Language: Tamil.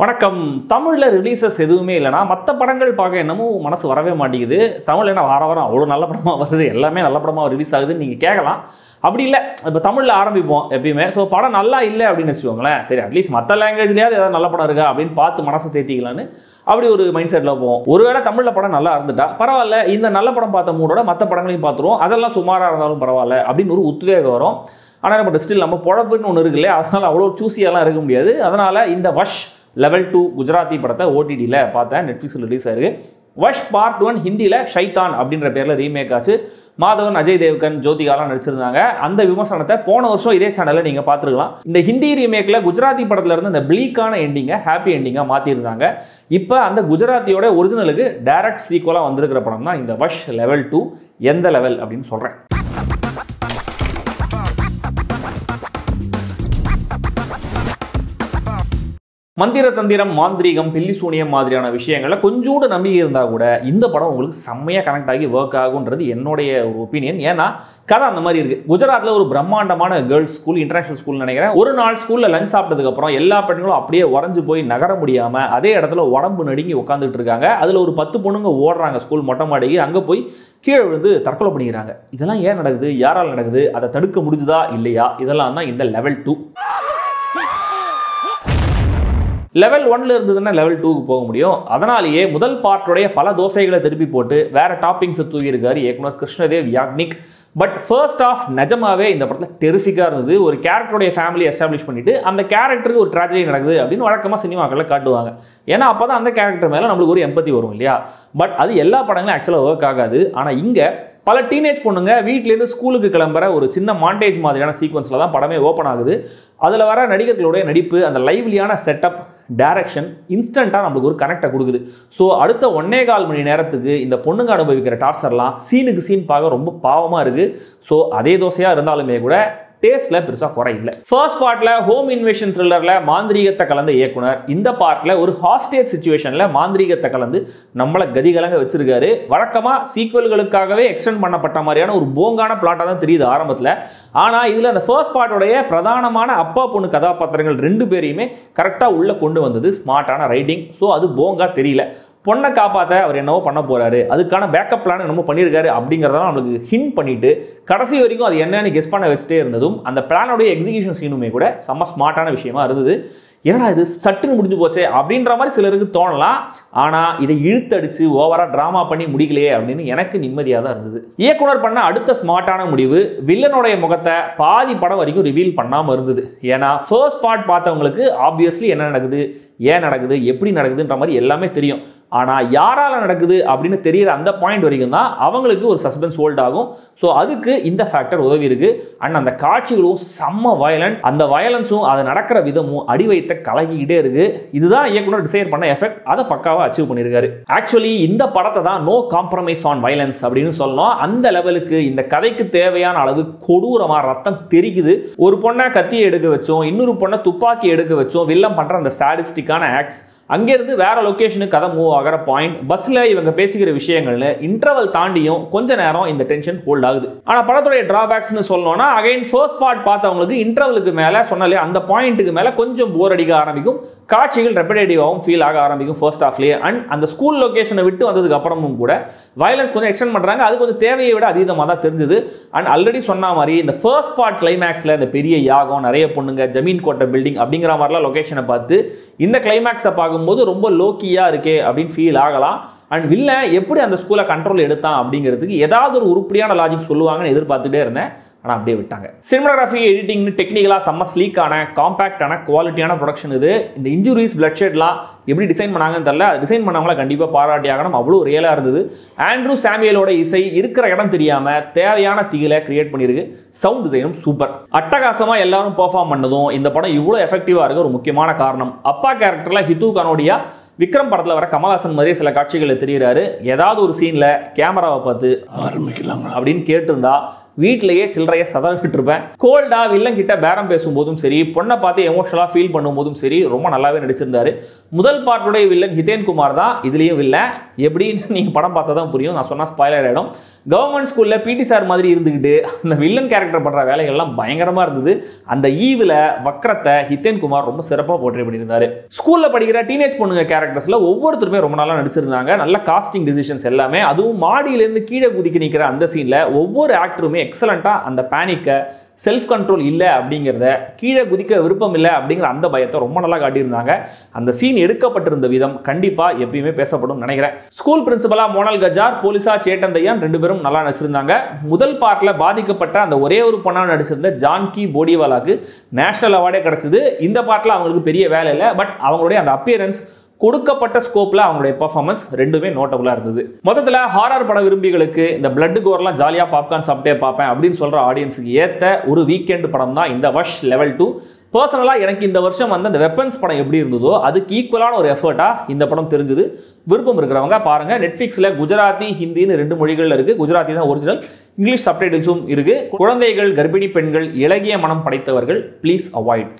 வணக்கம். தமிழில் ரிலீசஸ் எதுவுமே இல்லைனா மற்ற படங்கள் பார்க்க என்னமோ மனசு வரவே மாட்டேங்குது. தமிழ் என்ன வார வாரம் அவ்வளோ நல்ல படமாக வருது, எல்லாமே நல்ல படமாக ரிலீஸ் ஆகுதுன்னு நீங்கள் கேட்கலாம். அப்படி இல்லை, இப்போ தமிழில் ஆரம்பிப்போம் எப்பயுமே. ஸோ படம் நல்லா இல்லை அப்படின்னு வச்சுக்கோங்களேன், சரி அட்லீஸ்ட் மற்ற லாங்குவேஜ்லேயாவது ஏதாவது நல்ல படம் இருக்கா அப்படின்னு பார்த்து மனசை தேத்திக்கலான்னு அப்படி ஒரு மைண்ட் செட்டில் போவோம். ஒருவேளை தமிழில் படம் நல்லா இருந்துட்டா பரவாயில்ல, இந்த நல்ல படம் பார்த்த மூடோட மற்ற படங்களையும் பார்த்துருவோம், அதெல்லாம் சுமாராக இருந்தாலும் பரவாயில்ல அப்படின்னு ஒரு உத்வேகம் வரும். ஆனால் நம்ம ஸ்டில் நம்ம பொழப்புன்னு ஒன்று இருக்குல்ல, அதனால் அவ்வளோ சூஸியெல்லாம் இருக்க முடியாது. அதனால் இந்த வஷ் லெவல் 2 குஜராத்தி படத்தை ஓடிடியில் பார்த்தேன், நெட்ஃப்ளிக்ஸில் ரிலீஸ் ஆயிருக்கு. வஷ் பார்ட் 1 ஹிந்தியில் ஷைத்தான் அப்படின்ற பேரில் ரீமேக் ஆச்சு. மாதவன், அஜய் தேவ்கன், ஜோதிகாலாம் நடிச்சிருந்தாங்க. அந்த விமர்சனத்தை போன வருஷம் இதே சேனலில் நீங்கள் பார்த்துருக்கலாம். இந்த ஹிந்தி ரீமேக்கில் குஜராத்தி படத்தில் இருந்து இந்த பிளீக்கான எண்டிங்கை ஹாப்பி எண்டிங்காக மாற்றிருந்தாங்க. இப்போ அந்த குஜராத்தியோட ஒரிஜினலுக்கு டைரக்ட் சீக்குவலாக வந்திருக்கிற படம் தான் இந்த வஷ் லெவல் 2. எந்த லெவல் அப்படின்னு சொல்கிறேன். மந்திர தந்திரம், மாந்திரீகம், பில்லி சூனியம் மாதிரியான விஷயங்கள்ல கொஞ்சோடு நம்பிக்கை இருந்தால் கூட இந்த படம் உங்களுக்கு செம்மையாக கனெக்ட் ஆகி ஒர்க் ஆகுன்றது என்னுடைய ஒரு ஒப்பீனியன். ஏன்னா கதை அந்த மாதிரி இருக்குது. குஜராத்தில் ஒரு பிரம்மாண்டமான கேர்ள்ஸ் ஸ்கூல், இன்டர்நேஷனல் ஸ்கூல் நினைக்கிறேன். ஒரு நாள் ஸ்கூலில் லஞ்ச் சாப்பிட்டதுக்கப்புறம் எல்லா பெண்களும் அப்படியே உறைஞ்சு போய் நகர முடியாமல் அதே இடத்துல உடம்பு நடுங்கி உட்காந்துட்டு இருக்காங்க. அதில் ஒரு 10 பொண்ணுங்க ஓடுறாங்க ஸ்கூல் மொட்டை மாடிக்கு. அங்கே போய் கீழே விழுந்து தற்கொலை பண்ணிக்கிறாங்க. இதெல்லாம் ஏன் நடக்குது, யாரால் நடக்குது, அதை தடுக்க முடிஞ்சுதா இல்லையா, இதெல்லாம் தான் இந்த லெவல் 2. லெவல் 1ல் இருந்ததுன்னா லெவல் 2க்கு போக முடியும். அதனாலேயே முதல் பார்ட்டுடைய பல தோசைகளை திருப்பி போட்டு வேற டாப்பிங்ஸை தூக்கியிருக்காரு இயக்குனர் Krishnadev Yagnik. But first of நிஜமாவே இந்த படத்தில் டெரிஃபிக்காக இருந்தது. ஒரு கேரக்டருடைய ஃபேமிலி எஸ்டாப்ளிஷ் பண்ணிட்டு அந்த கேரக்டருக்கு ஒரு ட்ராஜடி நடக்குது அப்படின்னு வழக்கமாக சினிமாக்களில் காட்டுவாங்க. ஏன்னா அப்போ தான் அந்த கேரக்டர் மேலே நம்மளுக்கு ஒரு எம்பத்தி வரும் இல்லையா. பட் அது எல்லா படங்களும் ஆக்சுவலாக ஒர்க் ஆகாது. ஆனால் இங்கே பல டீனேஜ் பொண்ணுங்க வீட்டிலேருந்து ஸ்கூலுக்கு கிளம்புற ஒரு சின்ன மாண்டேஜ் மாதிரியான சீக்வன்ஸில் தான் படமே ஓப்பன் ஆகுது. அதில் வர நடிகர்களுடைய நடிப்பு, அந்த லைவ்லியான செட்டப், டைரக்ஷன் இன்ஸ்டண்ட்டாக நம்மளுக்கு ஒரு கனெக்டை கொடுக்குது. ஸோ அடுத்த 1.25 மணி நேரத்துக்கு இந்த பொண்ணுங்க அனுபவிக்கிற டார்ச்சர்லாம் சீனுக்கு சீன் பார்க்க ரொம்ப பாவமாக இருக்குது. ஸோ அதே தோசையாக இருந்தாலுமே கூட டேஸ்ட்டில் பெருசாக குறை இல்லை. ஃபர்ஸ்ட் பார்ட்டில் ஹோம் இன்வேஷன் த்ரில்லரில் மாந்திரீகத்தை கலந்த இயக்குனர் இந்த பார்ட்டில் ஒரு ஹாஸ்டேஜ் சிச்சுவேஷனில் மாந்திரீகத்தை கலந்து நம்மளை கதிகலங்க வச்சிருக்காரு. வழக்கமாக சீக்வல்களுக்காகவே எக்ஸ்டெண்ட் பண்ணப்பட்ட மாதிரியான ஒரு போங்கான பிளாட்டாக தான் தெரியுது ஆரம்பத்தில். ஆனால் இதில் அந்த ஃபர்ஸ்ட் பார்ட்டோடைய பிரதானமான அப்பா பொண்ணு கதாபாத்திரங்கள் 2 பேரையுமே கரெக்டாக உள்ளே கொண்டு வந்தது ஸ்மார்ட்டான ரைட்டிங். ஸோ அது போங்கா தெரியல. பொண்ணை காப்பாற்ற அவர் என்னவோ பண்ண போறாரு, அதுக்கான பேக்கப் பிளான் என்னமோ பண்ணியிருக்காரு அப்படிங்கிறதெல்லாம் நம்மளுக்கு ஹிண்ட் பண்ணிட்டு கடைசி வரைக்கும் அது என்னன்னு கெஸ் பண்ண வச்சுட்டே இருந்ததும் அந்த பிளானோடைய எக்ஸிகியூஷன் சீனுமே கூட செம்ம ஸ்மார்ட்டான விஷயமா இருந்தது. ஏன்னா இது சட்டுன்னு முடிஞ்சு போச்சே அப்படின்ற மாதிரி சிலருக்கு தோணலாம். ஆனால் இதை இழுத்தடிச்சு ஓவராக ட்ராமா பண்ணி முடிக்கலையே அப்படின்னு எனக்கு நிம்மதியாக தான் இருந்தது. இயக்குனர் பண்ண அடுத்த ஸ்மார்ட்டான முடிவு வில்லனுடைய முகத்தை பாதி படம் வரைக்கும் ரிவீல் பண்ணாமல் இருந்தது. ஏன்னா ஃபர்ஸ்ட் பார்ட் பார்த்தவங்களுக்கு ஆப்வியஸ்லி என்ன நடக்குது, ஏன் நடக்குது, எப்படி நடக்குதுன்ற மாதிரி எல்லாமே தெரியும். ஆனால் யாரால் நடக்குது அப்படின்னு தெரிகிற அந்த பாயிண்ட் வரைக்கும் தான் அவங்களுக்கு ஒரு சஸ்பென்ஸ் ஹோல்ட் ஆகும். ஸோ அதுக்கு இந்த ஃபேக்டர் உதவி இருக்கு. அண்ட் அந்த காட்சிகளும் செம்ம வயலண்ட், அந்த வயலன்ஸும் அது நடக்கிற விதமும் அடி வைத்த கலகிக்கிட்டே இருக்கு. இதுதான் இயக்குனர் டிசைர் பண்ண எஃபெக்ட். அதை பக்காவாக அச்சீவ் பண்ணியிருக்காரு. ஆக்சுவலி இந்த படத்தை தான் நோ காம்ப்ரமைஸ் ஆன் வயலன்ஸ் அப்படின்னு சொல்லணும். அந்த லெவலுக்கு இந்த கதைக்கு தேவையான அளவு கொடூரமாக ரத்தம் தெரிக்குது. ஒரு பொண்ணை கத்தியை எடுக்க வச்சோம், இன்னொரு பொண்ணை துப்பாக்கி எடுக்க வச்சோம், வில்லம் பண்ணுற அந்த சாடிஸ்டிக்கான ஆக்ட்ஸ், அங்கேருந்து வேற லொக்கேஷனுக்கு கதை மூவ் ஆகிற பாயிண்ட், பஸ்ஸில் இவங்க பேசிக்கிற விஷயங்கள்னு இன்டர்வல் தாண்டியும் கொஞ்ச நேரம் இந்த டென்ஷன் ஹோல்ட் ஆகுது. ஆனால் படத்துடைய டிராபேக்ஸ்னு சொல்லணும்னா அகைன் ஃபர்ஸ்ட் பார்ட் பார்த்தவங்களுக்கு இன்டர்வலுக்கு மேலே சொன்னாலே அந்த பாயிண்ட்டுக்கு மேலே கொஞ்சம் போர் அடிக்க ஆரம்பிக்கும். காட்சிகள் ரெப்பிடேட்டிவாகவும் ஃபீல் ஆக ஆரம்பிக்கும் ஃபர்ஸ்ட் ஹாஃப்லேயே. அண்ட் அந்த ஸ்கூல் லொக்கேஷனை விட்டு வந்ததுக்கு அப்புறமும் கூட வயலன்ஸ் கொஞ்சம் எக்ஸ்டெண்ட் பண்ணுறாங்க. அது கொஞ்சம் தேவையை விட அதிகமாக தான் தெரிஞ்சுது. அண்ட் ஆல்ரெடி சொன்ன மாதிரி இந்த ஃபர்ஸ்ட் பார்ட் கிளைமேக்ஸில் இந்த பெரிய யாகம், நிறைய பொண்ணுங்க, ஜமீன் கோட்டை பில்டிங் அப்படிங்கிற மாதிரிலாம் லொக்கேஷனை பார்த்து இந்த கிளைமேக்ஸை பார்க்கும்போது ரொம்ப லோக்கியாக இருக்கே அப்படின்னு ஃபீல் ஆகலாம். அண்ட் வில்ல எப்படி அந்த ஸ்கூலை கண்ட்ரோல் எடுத்தான் அப்படிங்கிறதுக்கு ஏதாவது ஒரு உருப்படியான லாஜிக் சொல்லுவாங்கன்னு எதிர்பார்த்துட்டே இருந்தேன். ஆனால் அப்படியே விட்டாங்க. சினிமாகிராஃபி, எடிட்டிங், டெக்னிக்கலாக செம்ம ஸ்லீக்கான காம்பேக்டான குவாலிட்டியான ப்ரொடக்ஷன் இது. இந்த இன்ஜுரிஸ், பிளட் ஷெட்லாம் எப்படி டிசைன் பண்ணாங்கன்னு தெரியல. டிசைன் பண்ணவங்கள கண்டிப்பாக பாராட்டி ஆகணும், அவ்வளோ ரியலாக இருந்தது. ஆண்ட்ரூ சாமியலோட இசை இருக்கிற இடம் தெரியாமல் தேவையான தீலை கிரியேட் பண்ணியிருக்கு. சவுண்ட் டிசைனும் சூப்பர். அட்டகாசமாக எல்லாரும் பெர்ஃபார்ம் பண்ணதும் இந்த படம் இவ்வளோ எஃபெக்டிவாக இருக்க ஒரு முக்கியமான காரணம். அப்பா கேரக்டரில் ஹித்து கனோடியா விக்ரம் படத்தில் வர கமல்ஹாசன் மாதிரியே சில காட்சிகளில் தெரிகிறாரு. ஏதாவது ஒரு சீனில் கேமராவை பார்த்து ஆரம்பிக்கலாம் அப்படின்னு கேட்டிருந்தா வீட்டிலேயே சில்லறையை சதவிட்டு இருப்பேன். கோல்டா வில்லன் கிட்ட பேரம் பேசும்போதும் சரி, பொண்ணை பார்த்து எமோஷனலா ஃபீல் பண்ணும்போதும் சரி ரொம்ப நல்லாவே நடிச்சிருந்தாரு. முதல் பார்ட்டுடைய வில்லன் ஹிதேன் குமார் தான் இதுலயும் வில்லன். எப்படின்னு நீங்க படம் பார்த்தா தான் புரியும். நான் சொன்னா ஸ்பாயிலர் ஆயிடும். கவர்மெண்ட் ஸ்கூல்ல பிடி சார் மாதிரி இருந்துகிட்டு அந்த வில்லன் கேரக்டர் பண்ற வேலைகள்லாம் பயங்கரமா இருந்தது. அந்த ஈவில வக்ரத்தை ஹிதேன் குமார் ரொம்ப சிறப்பாக போர்ட்ரே பண்ணியிருந்தாரு. ஸ்கூல்ல படிக்கிற டீனேஜ் பொண்ணுங்க கேரக்டர்ஸ்ல ஒவ்வொருத்தருமே ரொம்ப நல்லா நடிச்சிருந்தாங்க. நல்ல காஸ்டிங் டிசிஷன்ஸ் எல்லாமே. அதுவும் மாடியிலேருந்து கீழே குதிக்க நிற்கிற அந்த சீன்ல ஒவ்வொரு ஆக்டருமே எக்ஸலண்டா அந்த பேனிக்க செல்ஃப் கண்ட்ரோல் இல்லை அப்படிங்கிறத, கீழே குதிக்க விருப்பம் இல்லை அப்படிங்கிற அந்த பயத்தை ரொம்ப நல்லா காட்டியிருந்தாங்க. அந்த சீன் எடுக்கப்பட்டிருந்த விதம் கண்டிப்பா எப்பயுமே பேசப்படும் நினைக்கிறேன். ஸ்கூல் பிரின்சிபலா மோனல் கஜார், போலீஸா சேட்டந்தையான் 2 பேரும் நல்லா நடிச்சிருந்தாங்க. முதல் பார்ட்ல பாதிக்கப்பட்ட அந்த ஒரே ஒரு பொண்ணா நடிச்சிருந்த ஜான்கி போடிவாலாக்கு நேஷனல் அவார்டே கிடைச்சது. இந்த பார்ட்ல அவங்களுக்கு பெரிய வேலை இல்லை, பட் அவங்களுடைய அந்த அப்பியரன்ஸ், கொடுக்கப்பட்ட ஸ்கோப்ல அவங்களுடைய பெர்ஃபார்மன்ஸ் ரெண்டுமே நோட்டபுளா இருந்தது. மொத்தத்துல ஹாரர் பட விரும்பிகளுக்கு இந்த பிளட் கோர்லாம் ஜாலியா பாப்கார்ன் சாப்பிட்டே பார்ப்பேன் அப்படின்னு சொல்ற ஆடியன்ஸுக்கு ஏத்த ஒரு வீக்கெண்ட் படம் தான் இந்த வஷ் லெவல் 2. பர்சனலா எனக்கு இந்த வருஷம் வந்து அந்த வெப்பன்ஸ் படம் எப்படி இருந்ததோ அதுக்கு ஈக்குவலான ஒரு எஃபர்ட்டா இந்த படம் தெரிஞ்சது. விருப்பம் இருக்கிறவங்க பாருங்க. நெட்ஃபிளிக்ஸ்ல குஜராத்தி, ஹிந்தின்னு 2 மொழிகள் இருக்கு. குஜராத்தி தான் ஒரிஜினல், இங்கிலீஷ் சப்டைட்டில்ஸும் இருக்கு. குழந்தைகள், கர்ப்பிணி பெண்கள், இளகிய மனம் படைத்தவர்கள் ப்ளீஸ் அவாய்ட்.